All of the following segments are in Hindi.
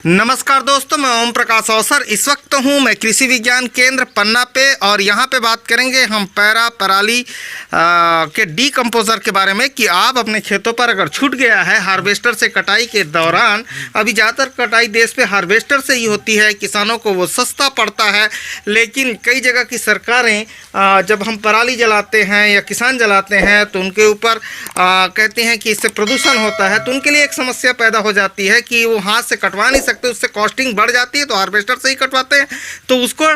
नमस्कार दोस्तों, मैं ओम प्रकाश अवसर इस वक्त हूँ मैं कृषि विज्ञान केंद्र पन्ना पे और यहाँ पे बात करेंगे हम पराली के डीकम्पोजर के बारे में कि आप अपने खेतों पर अगर छूट गया है हार्वेस्टर से कटाई के दौरान। अभी ज़्यादातर कटाई देश पे हार्वेस्टर से ही होती है, किसानों को वो सस्ता पड़ता है। लेकिन कई जगह की सरकारें जब हम पराली जलाते हैं या किसान जलाते हैं तो उनके ऊपर कहते हैं कि इससे प्रदूषण होता है, तो उनके लिए एक समस्या पैदा हो जाती है कि वो हाथ से कटवा नहीं सकते, उससे कॉस्टिंग बढ़ जाती है, तो हार्वेस्टर से ही कटवाते हैं। तो उसको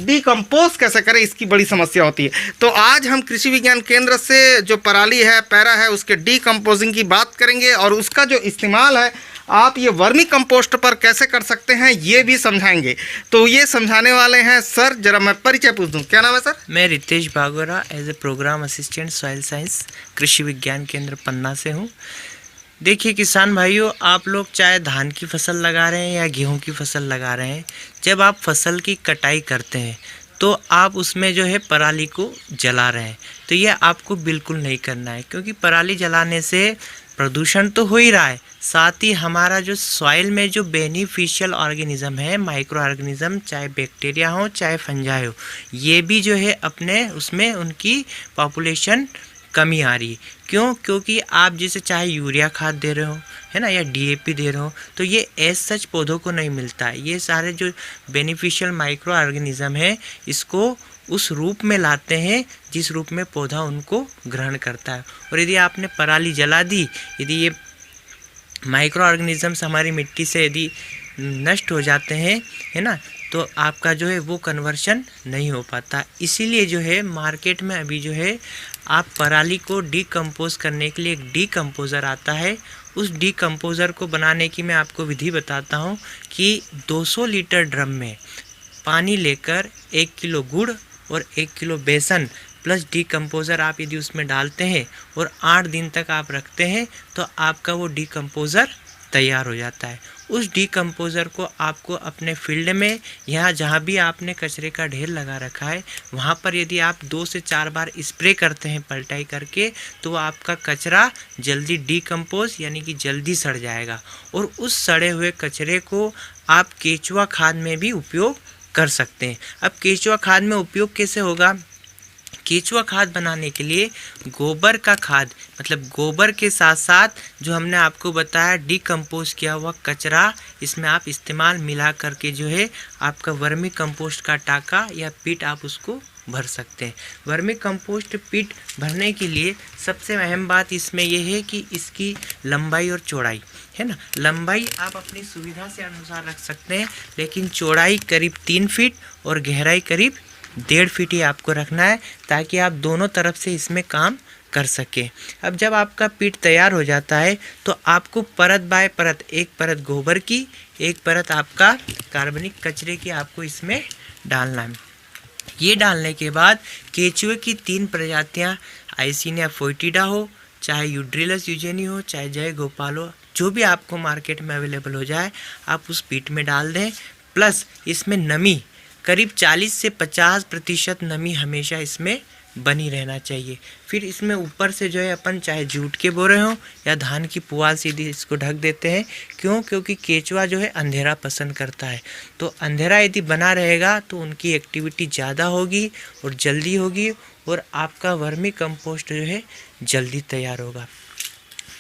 डीकम्पोज कैसे करें, इसकी बड़ी समस्या होती है। तो आज हम कृषि विज्ञान केंद्र से जो पराली है, पैरा है, उसके डीकम्पोजिंग की बात करेंगे और उसका जो इस्तेमाल है आप ये वर्मी कंपोस्ट पर कैसे कर सकते हैं ये भी समझाएंगे। तो ये समझाने वाले हैं सर, जरा मैं परिचय पूछ दूं, क्या नाम है सर? मैं Ritesh Bhagora as a program assistant soil science Krishi Vigyan केंद्र पन्ना से हूँ। देखिए किसान भाइयों, आप लोग चाहे धान की फसल लगा रहे हैं या गेहूं की फसल लगा रहे हैं, जब आप फसल की कटाई करते हैं तो आप उसमें जो है पराली को जला रहे हैं, तो ये आपको बिल्कुल नहीं करना है। क्योंकि पराली जलाने से प्रदूषण तो हो ही रहा है, साथ ही हमारा जो सॉइल में जो बेनिफिशियल ऑर्गेनिज्म है, माइक्रो ऑर्गेनिज्म, चाहे बैक्टीरिया हो चाहे फंजाई हो, ये भी जो है अपने उसमें उनकी पॉपुलेशन कमी आ रही है। क्यों? क्योंकि आप जैसे चाहे यूरिया खाद दे रहे हो, है ना, या डीएपी दे रहे हो, तो ये एज सच पौधों को नहीं मिलता है। ये सारे जो बेनिफिशियल माइक्रो ऑर्गेनिज्म है, इसको उस रूप में लाते हैं जिस रूप में पौधा उनको ग्रहण करता है। और यदि आपने पराली जला दी, यदि ये माइक्रो ऑर्गेनिजम्स हमारी मिट्टी से यदि नष्ट हो जाते हैं, है ना, तो आपका जो है वो कन्वर्शन नहीं हो पाता। इसीलिए जो है मार्केट में अभी जो है आप पराली को डीकम्पोज करने के लिए एक डीकम्पोज़र आता है। उस डीकम्पोज़र को बनाने की मैं आपको विधि बताता हूँ कि 200 लीटर ड्रम में पानी लेकर 1 किलो गुड़ और 1 किलो बेसन प्लस डीकम्पोज़र आप यदि उसमें डालते हैं और 8 दिन तक आप रखते हैं तो आपका वो डीकम्पोज़र तैयार हो जाता है। उस डीकम्पोज़र को आपको अपने फील्ड में, यहाँ जहाँ भी आपने कचरे का ढेर लगा रखा है, वहाँ पर यदि आप 2 से 4 बार स्प्रे करते हैं पलटाई करके, तो आपका कचरा जल्दी डीकम्पोज यानी कि जल्दी सड़ जाएगा। और उस सड़े हुए कचरे को आप केचुआ खाद में भी उपयोग कर सकते हैं। अब केचुआ खाद में उपयोग कैसे होगा? केचुआ खाद बनाने के लिए गोबर का खाद, मतलब गोबर के साथ साथ जो हमने आपको बताया डीकम्पोज किया हुआ कचरा, इसमें आप इस्तेमाल मिला करके जो है आपका वर्मी कंपोस्ट का टाका या पिट आप उसको भर सकते हैं। वर्मी कंपोस्ट पिट भरने के लिए सबसे अहम बात इसमें यह है कि इसकी लंबाई और चौड़ाई, है ना, लंबाई आप अपनी सुविधा से अनुसार रख सकते हैं, लेकिन चौड़ाई करीब 3 फीट और गहराई करीब 1.5 फीट ही आपको रखना है, ताकि आप दोनों तरफ से इसमें काम कर सकें। अब जब आपका पिट तैयार हो जाता है तो आपको परत बाय परत, एक परत गोबर की, एक परत आपका कार्बनिक कचरे की आपको इसमें डालना है। ये डालने के बाद केचुए की 3 प्रजातियाँ, आइसिनिया फोइटिडा हो, चाहे यूड्रिलस यूजेनी हो, चाहे जय गोपाल हो, जो भी आपको मार्केट में अवेलेबल हो जाए, आप उस पिट में डाल दें। प्लस इसमें नमी करीब 40 से 50% नमी हमेशा इसमें बनी रहना चाहिए। फिर इसमें ऊपर से जो है अपन चाहे जूट के बोरे हों या धान की पुआल सीधी इसको ढक देते हैं। क्यों? क्योंकि केचुआ जो है अंधेरा पसंद करता है, तो अंधेरा यदि बना रहेगा तो उनकी एक्टिविटी ज़्यादा होगी और जल्दी होगी और आपका वर्मी कंपोस्ट जो है जल्दी तैयार होगा।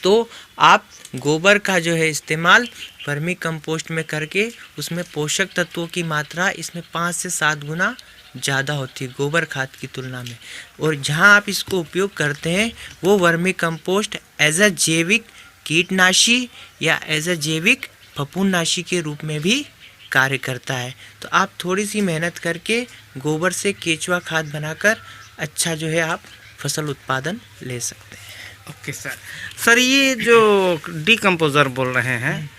तो आप गोबर का जो है इस्तेमाल वर्मी कंपोस्ट में करके उसमें पोषक तत्वों की मात्रा इसमें 5 से 7 गुना ज़्यादा होती है गोबर खाद की तुलना में। और जहां आप इसको उपयोग करते हैं वो वर्मी कंपोस्ट एज अ जैविक कीटनाशी या एज अ जैविक फफूंदनाशी के रूप में भी कार्य करता है। तो आप थोड़ी सी मेहनत करके गोबर से केचुआ खाद बनाकर अच्छा जो है आप फसल उत्पादन ले सकते हैं। ओके सर, ये जो डीकम्पोज़र बोल रहे हैं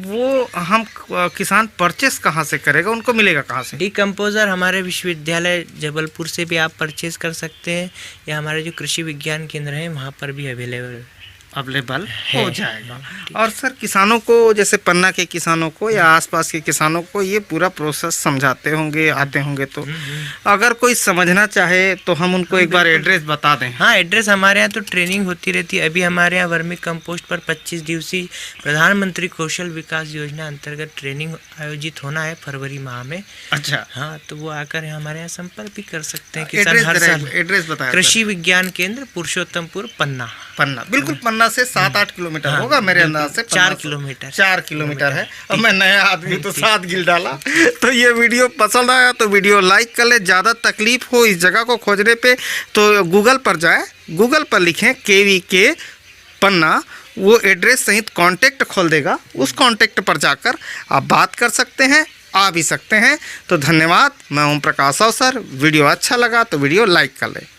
वो हम किसान परचेस कहाँ से करेगा, उनको मिलेगा कहाँ से? डीकम्पोज़र हमारे विश्वविद्यालय जबलपुर से भी आप परचेज़ कर सकते हैं या हमारे जो कृषि विज्ञान केंद्र हैं वहाँ पर भी अवेलेबल है। अवेलेबल है। हो जाएगा। और सर किसानों को, जैसे पन्ना के किसानों को या आसपास के किसानों को ये पूरा प्रोसेस समझाते होंगे, आते होंगे, तो अगर कोई समझना चाहे तो हम उनको एक बार एड्रेस बता दें। हाँ, एड्रेस हमारे यहाँ तो ट्रेनिंग होती रहती है। अभी हमारे यहाँ वर्मी कंपोस्ट पर 25 दिवसीय प्रधानमंत्री कौशल विकास योजना अंतर्गत ट्रेनिंग आयोजित होना है फरवरी माह में। अच्छा, हाँ, तो वो आकर हमारे यहाँ संपर्क भी कर सकते हैं। किसान हर साल एड्रेस बताया। कृषि विज्ञान केंद्र पुरुषोत्तमपुर पन्ना। पन्ना बिल्कुल पन्ना से 7-8 किलोमीटर होगा मेरे अंदाज से। 4 किलोमीटर 4 किलोमीटर है। अब मैं नया आदमी तो 7 गिल डाला। तो ये वीडियो पसंद आया तो वीडियो लाइक कर ले। ज़्यादा तकलीफ हो इस जगह को खोजने पे तो गूगल पर जाए, गूगल पर लिखें KVK पन्ना, वो एड्रेस सहित कांटेक्ट खोल देगा। उस कांटेक्ट पर जाकर आप बात कर सकते हैं, आ भी सकते हैं। तो धन्यवाद। मैं ओम प्रकाश अवसर। वीडियो अच्छा लगा तो वीडियो लाइक कर ले।